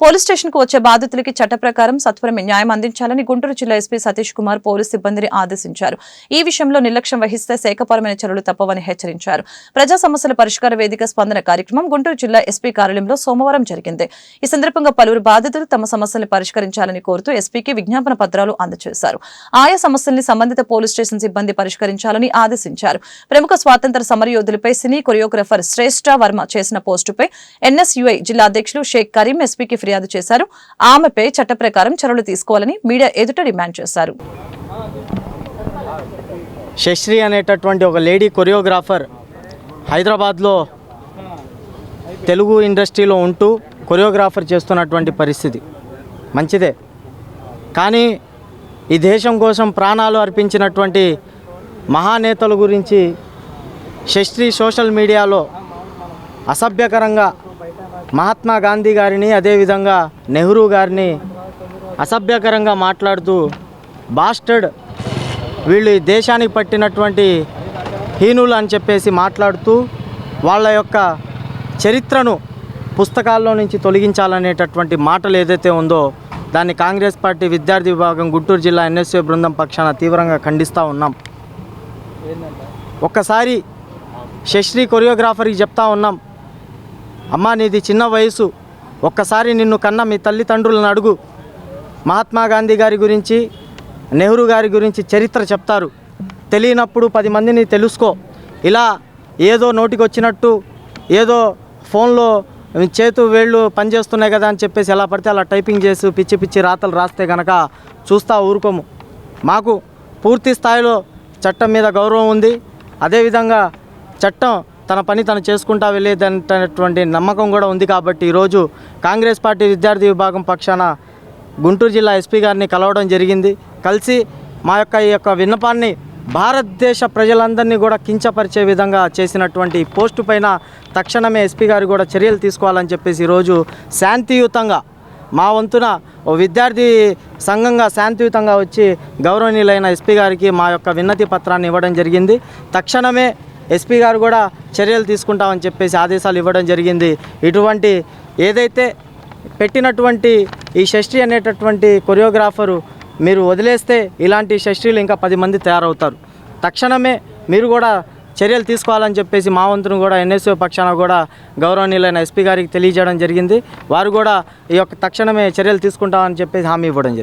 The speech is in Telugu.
పోలీస్ స్టేషన్ కు వచ్చే బాధితులకి చట్ట ప్రకారం సత్వరమే న్యాయం అందించాలని గుంటూరు జిల్లా ఎస్పీ సతీష్ కుమార్ పోలీస్ సిబ్బందిని ఆదేశించారు. ఈ విషయంలో నిర్లక్ష్యం వహిస్తే శాఖపరమైన చర్యలు తప్పవని హెచ్చరించారు. ప్రజా సమస్యల పరిష్కార వేదిక స్పందన కార్యక్రమం గుంటూరు జిల్లా ఎస్పీ కార్యాలయంలో సోమవారం జరిగింది. ఈ సందర్భంగా పలువురు బాధితులు తమ సమస్యలను పరిష్కరించాలని కోరుతూ ఎస్పీకి విజ్ఞాపన పత్రాలు అందజేశారు. ఆయా సమస్యల్ని సంబంధిత పోలీస్ స్టేషన్ సిబ్బంది పరిష్కరించాలని ఆదేశించారు. ప్రముఖ స్వాతంత్ర సమరయోధులపై సినీ కొరియోగ్రాఫర్ శ్రేష్ఠ వర్మ చేసిన పోస్టుపై ఎన్ఎస్యుఐ జిల్లా అధ్యక్షులు షేక్ కరీం ఎస్పీకి ఫిర్యాదు చేశారు. ఆమెపై చట్ట ప్రకారం చర్యలు తీసుకోవాలని మీడియా ఎదుట డిమాండ్ చేశారు. శశ్రీ అనేటటువంటి ఒక లేడీ కొరియోగ్రాఫర్ హైదరాబాద్లో తెలుగు ఇండస్ట్రీలో ఉంటూ కొరియోగ్రాఫర్ చేస్తున్నటువంటి పరిస్థితి మంచిదే. కానీ ఈ దేశం కోసం ప్రాణాలు అర్పించినటువంటి మహానేతల గురించి శశ్రీ సోషల్ మీడియాలో అసభ్యకరంగా మహాత్మా గాంధీ గారిని అదేవిధంగా నెహ్రూ గారిని అసభ్యకరంగా మాట్లాడుతూ బాస్టర్డ్ వీళ్ళు ఈ దేశానికి పట్టినటువంటి హీనులు అని చెప్పేసి మాట్లాడుతూ వాళ్ళ యొక్క చరిత్రను పుస్తకాల్లో నుంచి తొలగించాలనేటటువంటి మాటలు ఏదైతే ఉందో దాన్ని కాంగ్రెస్ పార్టీ విద్యార్థి విభాగం గుంటూరు జిల్లా ఎన్ఎస్యూ బృందం పక్షాన తీవ్రంగా ఖండిస్తూ ఉన్నాం. ఒక్కసారి శశ్రీ కొరియోగ్రాఫర్కి చెప్తా ఉన్నాం, అమ్మా నీది చిన్న వయసు, ఒక్కసారి నిన్ను కన్న మీ తల్లిదండ్రులను అడుగు. మహాత్మా గాంధీ గారి గురించి నెహ్రూ గారి గురించి చరిత్ర చెప్తారు. తెలియనప్పుడు 10 మందిని తెలుసుకో. ఇలా ఏదో నోటికి వచ్చినట్టు ఏదో ఫోన్లో చేతు వేళ్ళు పనిచేస్తున్నాయి కదా అని చెప్పేసి ఎలా పడితే అలా టైపింగ్ చేసి పిచ్చి పిచ్చి రాతలు రాస్తే కనుక చూస్తా ఊరుకోము. మాకు పూర్తి స్థాయిలో చట్టం మీద గౌరవం ఉంది. అదేవిధంగా చట్టం తన పని తను చేసుకుంటా వెళ్ళేదనేటటువంటి నమ్మకం కూడా ఉంది. కాబట్టి ఈరోజు కాంగ్రెస్ పార్టీ విద్యార్థి విభాగం పక్షాన గుంటూరు జిల్లా ఎస్పీ గారిని కలవడం జరిగింది. కలిసి మా యొక్క ఈ యొక్క విన్నపాన్ని భారతదేశ ప్రజలందరినీ కూడా కించపరిచే విధంగా చేసినటువంటి పోస్టు పైన తక్షణమే ఎస్పీ గారు కూడా చర్యలు తీసుకోవాలని చెప్పేసి ఈరోజు శాంతియుతంగా మా వంతున విద్యార్థి సంఘంగా శాంతియుతంగా వచ్చి గౌరవనీయులైన ఎస్పీ గారికి మా యొక్క విన్నతి పత్రాన్ని ఇవ్వడం జరిగింది. తక్షణమే ఎస్పీ గారు కూడా చర్యలు తీసుకుంటామని చెప్పేసి ఆదేశాలు ఇవ్వడం జరిగింది. ఇటువంటి ఏదైతే పెట్టినటువంటి ఈ షష్ఠి అనేటటువంటి కొరియోగ్రాఫరు మీరు వదిలేస్తే ఇలాంటి షష్ఠీలు ఇంకా 10 మంది తయారవుతారు. తక్షణమే మీరు కూడా చర్యలు తీసుకోవాలని చెప్పేసి మా వంతును కూడా ఎన్ఎస్యూ పక్షాన కూడా గౌరవనీయులైన ఎస్పీ గారికి తెలియజేయడం జరిగింది. వారు కూడా ఈ యొక్క తక్షణమే చర్యలు తీసుకుంటామని చెప్పేసి హామీ ఇవ్వడం జరిగింది.